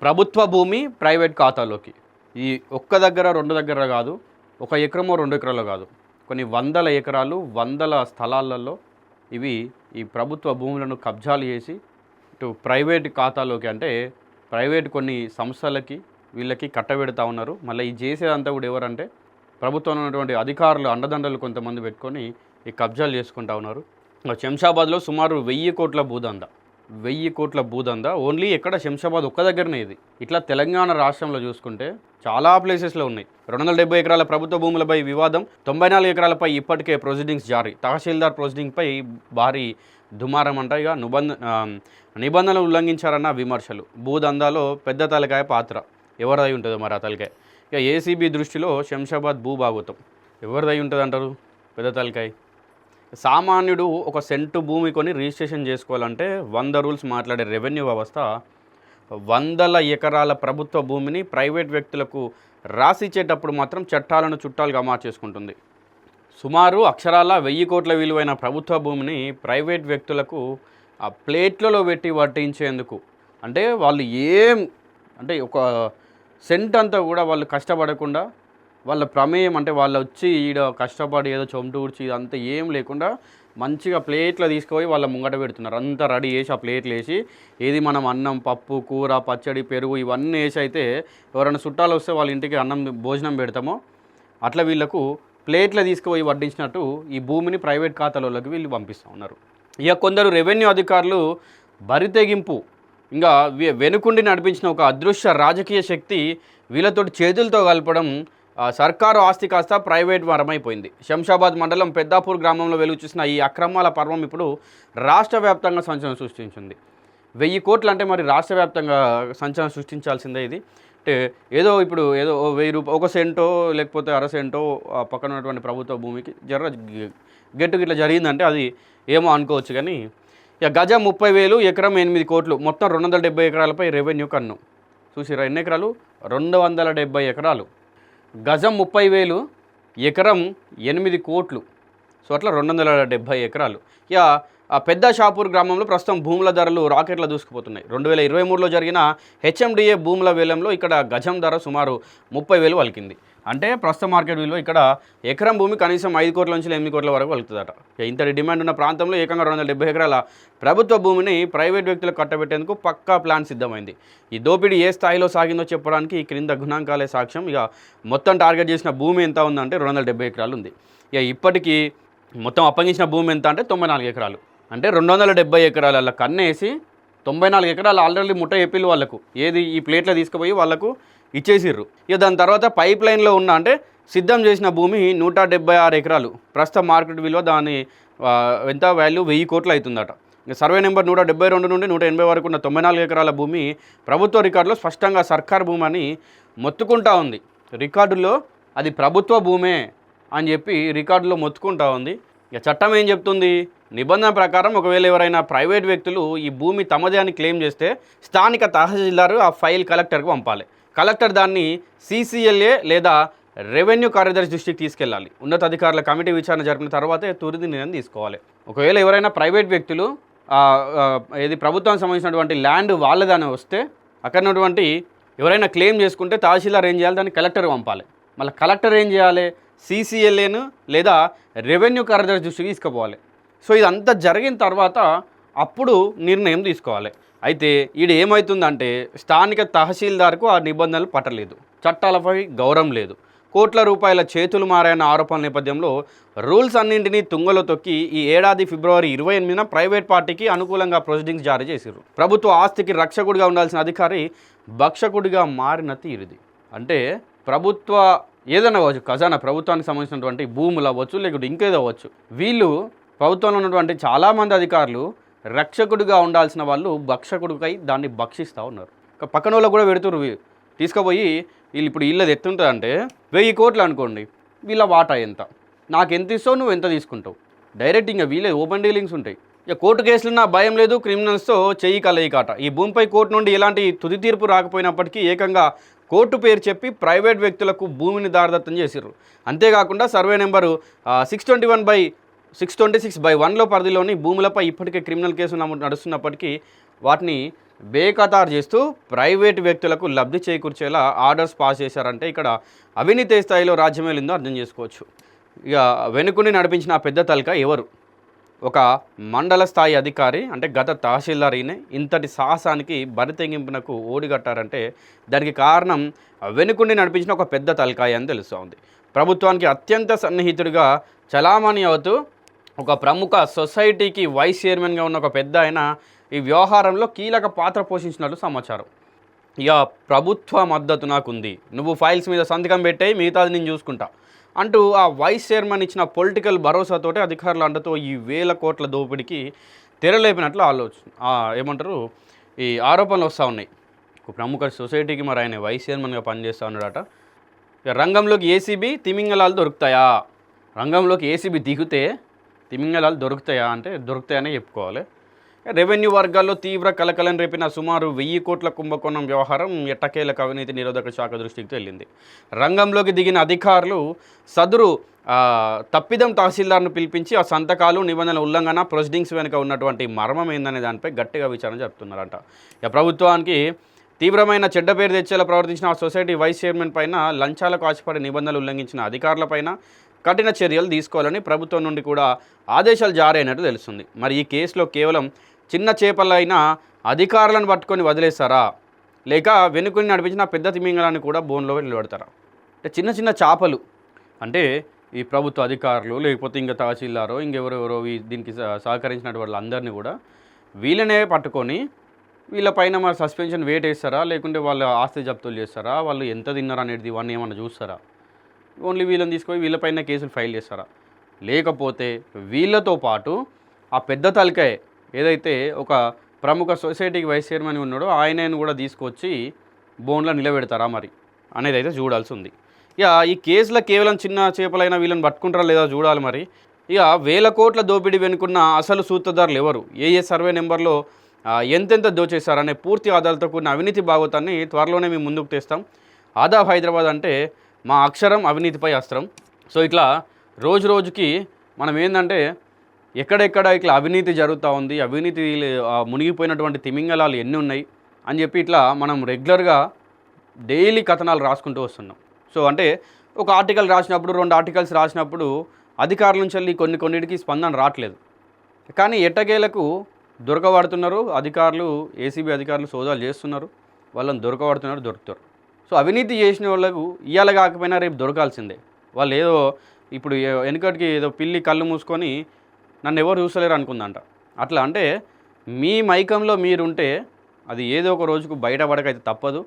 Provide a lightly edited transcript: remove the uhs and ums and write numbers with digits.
ప్రభుత్వ భూమి ప్రైవేట్ ఖాతాలోకి. ఈ ఒక్క దగ్గర, 2 దగ్గర కాదు. 1 ఎకరమో, 2 ఎకరాలో కాదు. కొన్ని వందల ఎకరాలు, వందల స్థలాలలో ఈ ప్రభుత్వ భూములను కబ్జాలు చేసి ఇటు ప్రైవేట్ ఖాతాలోకి అంటే ప్రైవేట్ కొన్ని సంస్థలకి వీళ్ళకి కట్టబెడతా ఉన్నారు. మళ్ళీ ఈ చేసేదంతా కూడా ఎవరంటే ప్రభుత్వంలో ఉన్నటువంటి అధికారులు అండదండలు కొంతమంది పెట్టుకొని ఈ కబ్జాలు చేసుకుంటా ఉన్నారు. శంషాబాద్లో సుమారు 1000 కోట్ల భూదందా. 1000 కోట్ల భూదందా ఓన్లీ ఎక్కడ శంషాబాద్ ఒక్క దగ్గరనే ఇది. ఇట్లా తెలంగాణ రాష్ట్రంలో చూసుకుంటే చాలా ప్లేసెస్లో ఉన్నాయి. 270 ఎకరాల ప్రభుత్వ భూములపై వివాదం, 94 ఎకరాలపై ఇప్పటికే ప్రొసీడింగ్స్ జారీ. తహసీల్దార్ ప్రొసీడింగ్పై భారీ దుమారం అంట. ఇక నిబంధనలు ఉల్లంఘించారన్న విమర్శలు. భూదందాలో పెద్ద తలకాయ పాత్ర ఎవరిదై ఉంటుందో మరి ఆ తలకాయ. ఇక ఏసీబీ దృష్టిలో శంషాబాద్ భూభాగవతం ఎవరిదై ఉంటుంది అంటారు పెద్ద తలకాయ. సామాన్యుడు 1 సెంటు భూమి కొని రిజిస్ట్రేషన్ చేసుకోవాలంటే 100 రూల్స్ మాట్లాడే రెవెన్యూ వ్యవస్థ వందల ఎకరాల ప్రభుత్వ భూమిని ప్రైవేట్ వ్యక్తులకు రాసిచ్చేటప్పుడు మాత్రం చట్టాలను చుట్టాలుగా మార్చేసుకుంటుంది. సుమారు అక్షరాల 1000 కోట్ల విలువైన ప్రభుత్వ భూమిని ప్రైవేట్ వ్యక్తులకు ఆ ప్లేట్లలో పెట్టి వడ్డించేందుకు అంటే వాళ్ళు అంటే ఒక సెంట్ అంతా కూడా వాళ్ళు కష్టపడకుండా వాళ్ళ ప్రమేయం అంటే వాళ్ళు వచ్చి ఈడ కష్టపడి ఏదో చొంటూడ్చి ఇదంతా ఏం లేకుండా మంచిగా ప్లేట్లో తీసుకుపోయి వాళ్ళ ముంగట పెడుతున్నారు. అంతా రెడీ చేసి ఆ ప్లేట్లు వేసి ఏది మనం అన్నం, పప్పు, కూర, పచ్చడి, పెరుగు ఇవన్నీ వేసి అయితే ఎవరైనా చుట్టాలు వస్తే వాళ్ళ ఇంటికి భోజనం పెడతామో అట్లా వీళ్ళకు ప్లేట్లో తీసుకుపోయి వడ్డించినట్టు ఈ భూమిని ప్రైవేట్ ఖాతాలోకి వీళ్ళు పంపిస్తూ ఉన్నారు. ఇక కొందరు రెవెన్యూ అధికారులు బరితెగింపు ఇంకా వెనుకుండి నడిపించిన ఒక అదృశ్య రాజకీయ శక్తి వీళ్ళతోటి చేతులతో కలపడం సర్కారు ఆస్తి కాస్త ప్రైవేట్ వరమైపోయింది. శంషాబాద్ మండలం పెద్దాపూర్ గ్రామంలో వెలుగు చూసిన ఈ అక్రమాల పర్వం ఇప్పుడు రాష్ట్ర వ్యాప్తంగా సంచలనం సృష్టించింది. 1000 కోట్లు అంటే మరి రాష్ట్ర వ్యాప్తంగా సంచలనం సృష్టించాల్సిందే ఇది. అంటే ఏదో ఇప్పుడు ఏదో 1000 రూపాయలు 1 సెంటో లేకపోతే 1/2 సెంటో పక్కన ఉన్నటువంటి ప్రభుత్వ భూమికి గెట్టు గిట్లా జరిగిందంటే అది ఏమో అనుకోవచ్చు. కానీ ఇక గజం 30,000, ఎకరం 8 కోట్లు, మొత్తం 270 ఎకరాలపై రెవెన్యూ కన్ను. చూసిరా ఎన్ని ఎకరాలు? 270 ఎకరాలు. గజం 30,000, ఎకరం 8 కోట్లు. సో అట్లా 270 ఎకరాలు. ఇక ఆ పెద్ద షాపూర్ గ్రామంలో ప్రస్తుతం భూముల ధరలు రాకెట్ల దూసుకుపోతున్నాయి. 2023లో జరిగిన హెచ్ఎండిఏ భూముల వేలంలో ఇక్కడ గజం ధర సుమారు 30,000 వలికింది. అంటే ప్రస్తుత మార్కెట్ విలువ ఇక్కడ ఎకరం భూమి కనీసం 5 కోట్ల నుంచి 8 కోట్ల వరకు వలుకుతుందట. ఇంతటి డిమాండ్ ఉన్న ప్రాంతంలో ఏకంగా 270 ఎకరాల ప్రభుత్వ భూమిని ప్రైవేట్ వ్యక్తులకు కట్టబెట్టేందుకు పక్కా ప్లాన్ సిద్ధమైంది. ఈ దోపిడీ ఏ స్థాయిలో సాగిందో చెప్పడానికి ఈ క్రింద గుణాంకాలే సాక్ష్యం. ఇక మొత్తం టార్గెట్ చేసిన భూమి ఎంత ఉందంటే 270 ఎకరాలు ఉంది. ఇక ఇప్పటికీ మొత్తం అప్పగించిన భూమి ఎంత అంటే 94 ఎకరాలు. అంటే 270 ఎకరాల కన్నేసి 94 ఎకరాలు ఆల్రెడీ ముట్ట చెప్పిల్లు వాళ్ళకు. ఏది ఈ ప్లేట్లో తీసుకుపోయి వాళ్ళకు ఇచ్చేసిర్రు. ఇక దాని తర్వాత పైప్ లైన్లో ఉన్న అంటే సిద్ధం చేసిన భూమి 176 ఎకరాలు. ప్రస్తుత మార్కెట్ విలువ దాని ఎంత వాల్యూ 1000 కోట్లు అవుతుందట. ఇక సర్వే నెంబర్ 172 నుండి 180 వరకు ఉన్న 94 ఎకరాల భూమి ప్రభుత్వ రికార్డులో స్పష్టంగా సర్కార్ భూమి అని మొత్తుకుంటా ఉంది. రికార్డుల్లో అది ప్రభుత్వ భూమే అని చెప్పి రికార్డులో మొత్తుకుంటా ఉంది. ఇక చట్టం ఏం చెప్తుంది? నిబంధన ప్రకారం ఒకవేళ ఎవరైనా ప్రైవేట్ వ్యక్తులు ఈ భూమి తమదే అని క్లెయిమ్ చేస్తే స్థానిక తహసీల్దారు ఆ ఫైల్ కలెక్టర్కి పంపాలి. కలెక్టర్ దాన్ని CCLA లేదా రెవెన్యూ కార్యదర్శి దృష్టికి తీసుకెళ్ళాలి. ఉన్నతాధికారుల కమిటీ విచారణ జరిపిన తర్వాతే తుది నిర్ణయం తీసుకోవాలి. ఒకవేళ ఎవరైనా ప్రైవేట్ వ్యక్తులు ఏది ప్రభుత్వానికి సంబంధించినటువంటి ల్యాండ్ వాళ్ళదని వస్తే అక్కడ ఉన్నటువంటి ఎవరైనా క్లెయిమ్ చేసుకుంటే తహసీల్దార్ ఏం చేయాలి? దాన్ని కలెక్టర్ పంపాలి. మళ్ళీ కలెక్టర్ ఏం చేయాలి? CCLAను లేదా రెవెన్యూ కార్యదర్శి దృష్టికి తీసుకుపోవాలి. సో ఇదంతా జరిగిన తర్వాత అప్పుడు నిర్ణయం తీసుకోవాలి. అయితే ఈడ ఏమవుతుందంటే స్థానిక తహసీల్దార్కు ఆ నిబంధనలు పట్టలేదు, చట్టాలపై గౌరవం లేదు, కోట్ల రూపాయల చేతులు మారాయన్న ఆరోపణల నేపథ్యంలో రూల్స్ అన్నింటినీ తుంగలో తొక్కి ఈ ఏడాది ఫిబ్రవరి 28న ప్రైవేట్ పార్టీకి అనుకూలంగా ప్రొసీడింగ్స్ జారీ చేశారు. ప్రభుత్వ ఆస్తికి రక్షకుడిగా ఉండాల్సిన అధికారి భక్షకుడిగా మారిన తీరుది. అంటే ప్రభుత్వ ఏదైనా అవ్వచ్చు, ఖజానా ప్రభుత్వానికి సంబంధించినటువంటి భూములు అవ్వచ్చు, లేకుంటే ఇంకేదో అవ్వచ్చు, వీళ్ళు ప్రభుత్వంలో ఉన్నటువంటి చాలామంది అధికారులు రక్షకుడిగా ఉండాల్సిన వాళ్ళు భక్షకుడికై దాన్ని భక్షిస్తూ ఉన్నారు. పక్కన వాళ్ళకు కూడా పెడుతురు. తీసుకుపోయి వీళ్ళు ఇప్పుడు వీళ్ళది ఎత్తుంటుందంటే 1000 కోట్లు అనుకోండి, వీళ్ళ వాటా ఎంత, నాకు ఎంత ఇస్తావు, నువ్వు ఎంత తీసుకుంటావు, డైరెక్ట్ ఇంకా వీళ్ళే ఓపెన్ డీలింగ్స్ ఉంటాయి. ఇక కోర్టు కేసులున్నా భయం లేదు, క్రిమినల్స్తో చెయ్యి కలయికాట. ఈ భూమిపై కోర్టు నుండి ఎలాంటి తుది తీర్పు రాకపోయినప్పటికీ ఏకంగా కోర్టు పేరు చెప్పి ప్రైవేట్ వ్యక్తులకు భూమిని దారదత్తం చేసిర్రు. అంతేకాకుండా సర్వే నెంబరు 621/20 626/1లో పరిధిలోని భూములపై ఇప్పటికే క్రిమినల్ కేసులు నడుస్తున్నప్పటికీ వాటిని బేఖతారు చేస్తూ ప్రైవేటు వ్యక్తులకు లబ్ధి చేకూర్చేలా ఆర్డర్స్ పాస్ చేశారంటే ఇక్కడ అవినీతి స్థాయిలో రాజ్యమేలిందో అర్థం చేసుకోవచ్చు. ఇక వెనుకుని నడిపించిన ఆ పెద్ద తలక ఎవరు? ఒక మండల స్థాయి అధికారి, అంటే గత తహసీల్దార్. ఈయన ఇంతటి సాహసానికి బరితెగింపునకు ఓడిగట్టారంటే దానికి కారణం వెనుకుండి నడిపించిన ఒక పెద్ద తలకాయ అని తెలుస్తూ ఉంది. ప్రభుత్వానికి అత్యంత సన్నిహితుడిగా చలామణి అవుతూ ఒక ప్రముఖ సొసైటీకి వైస్ చైర్మన్గా ఉన్న ఒక పెద్ద ఆయన ఈ వ్యవహారంలో కీలక పాత్ర పోషించినట్లు సమాచారం. ఇక ప్రభుత్వ మద్దతు నాకుంది, నువ్వు ఫైల్స్ మీద సంతకం పెట్టాయి, మిగతాది నేను చూసుకుంటా అంటూ ఆ వైస్ చైర్మన్ ఇచ్చిన పొలిటికల్ భరోసాతోటి అధికారుల అండతో ఈ వేల కోట్ల దోపిడీకి తెరలేపినట్లు ఏమంటారు ఈ ఆరోపణలు వస్తూ ఉన్నాయి. ఒక ప్రముఖ సొసైటీకి మరి ఆయన వైస్ చైర్మన్గా పనిచేస్తూ ఉన్నాడట. ఇక రంగంలోకి ఏసీబీ తిమింగలాలు దొరుకుతాయా? రంగంలోకి ఏసీబీ దిగితే తిమింగలాలు దొరుకుతాయా అంటే దొరుకుతాయనే చెప్పుకోవాలి. రెవెన్యూ వర్గాల్లో తీవ్ర కలకలం రేపిన సుమారు 1000 కోట్ల కుంభకోణం వ్యవహారం ఎట్టకేలకు అవినీతి నిరోధక శాఖ దృష్టికి వెళ్ళింది. రంగంలోకి దిగిన అధికారులు సదరు తప్పిదం తహసీల్దార్ను పిలిపించి ఆ సంతకాలు, నిబంధనల ఉల్లంఘన, ప్రొసీడింగ్స్ వెనుక ఉన్నటువంటి మర్మం ఏందనే దానిపై గట్టిగా విచారణ జరుపుతున్నారంట. ఇక ప్రభుత్వానికి తీవ్రమైన చెడ్డ పేరు తెచ్చేలా ప్రవర్తించిన ఆ సొసైటీ వైస్ చైర్మన్ పైన, లంచాలకు ఆశపడి నిబంధనలు ఉల్లంఘించిన అధికారులపైన కఠిన చర్యలు తీసుకోవాలని ప్రభుత్వం నుండి కూడా ఆదేశాలు జారీ అయినట్టు తెలుస్తుంది. మరి ఈ కేసులో కేవలం చిన్న చేపలైన అధికారులను పట్టుకొని వదిలేస్తారా, లేక వెనుకొని నడిపించిన పెద్ద తిమింగలాన్ని కూడా బోన్లో నిలబెడతారా? అంటే చిన్న చిన్న చేపలు అంటే ఈ ప్రభుత్వ అధికారులు, లేకపోతే ఇంకా తహసీల్దారో ఇంకెవరెవరో దీనికి సహకరించినటువంటి వాళ్ళందరినీ కూడా వీళ్ళనే పట్టుకొని వీళ్ళపైన మరి సస్పెన్షన్ వెయిట్ వేస్తారా, లేకుంటే వాళ్ళ ఆస్తి జప్తులు చేస్తారా, వాళ్ళు ఎంత తిన్నారా అనేది ఇవన్నీ ఏమన్నా చూస్తారా? ఓన్లీ వీళ్ళని తీసుకొని వీళ్ళపైన కేసులు ఫైల్ చేస్తారా? లేకపోతే వీళ్ళతో పాటు ఆ పెద్ద తలకాయ ఏదైతే ఒక ప్రముఖ సొసైటీకి వైస్ చైర్మన్ ఉన్నాడో ఆయనను కూడా తీసుకొచ్చి బోన్లో నిలబెడతారా మరి అనేది అయితే చూడాల్సి ఉంది. ఇక ఈ కేసులో కేవలం చిన్న చేపలైనా వీళ్ళని పట్టుకుంటారా లేదా చూడాలి. మరి ఇక వేల కోట్ల దోపిడీ వెనుకున్న అసలు సూత్రధారులు ఎవరు, ఏ సర్వే నెంబర్లో ఎంతెంత దోచేశారనే పూర్తి ఆధారాలతో కూడిన అవినీతి భాగవతాన్ని త్వరలోనే మేము ముందుకు తెస్తాం. ఆదాబ్ హైదరాబాద్ అంటే మా అక్షరం అవినీతిపై అస్త్రం. సో ఇట్లా రోజు రోజుకి మనం ఏంటంటే ఎక్కడెక్కడ ఇట్లా అవినీతి జరుగుతూ ఉంది, అవినీతి మునిగిపోయినటువంటి తిమింగలాలు ఎన్ని ఉన్నాయి అని చెప్పి ఇట్లా మనం రెగ్యులర్గా డైలీ కథనాలు రాసుకుంటూ వస్తున్నాం. సో అంటే ఒక ఆర్టికల్ రాసినప్పుడు, 2 ఆర్టికల్స్ రాసినప్పుడు అధికారుల నుంచి వెళ్ళి కొన్నిటికి స్పందన రావట్లేదు. కానీ ఎట్టకేలకు దొరకబడుతున్నారు అధికారులు, ఏసీబీ అధికారులు సోదాలు చేస్తున్నారు, వాళ్ళని దొరుకుతారు. సో అవినీతి చేసిన వాళ్ళకు ఇవాళ కాకపోయినా రేపు దొరకాల్సిందే. వాళ్ళు ఏదో ఇప్పుడు వెనుకటికి ఏదో పిల్లి కళ్ళు మూసుకొని నన్ను ఎవరు చూసలేరు అనుకుందంట. అట్లా అంటే మీ మైకంలో మీరుంటే అది ఏదో ఒక రోజుకు బయటపడకైతే తప్పదు.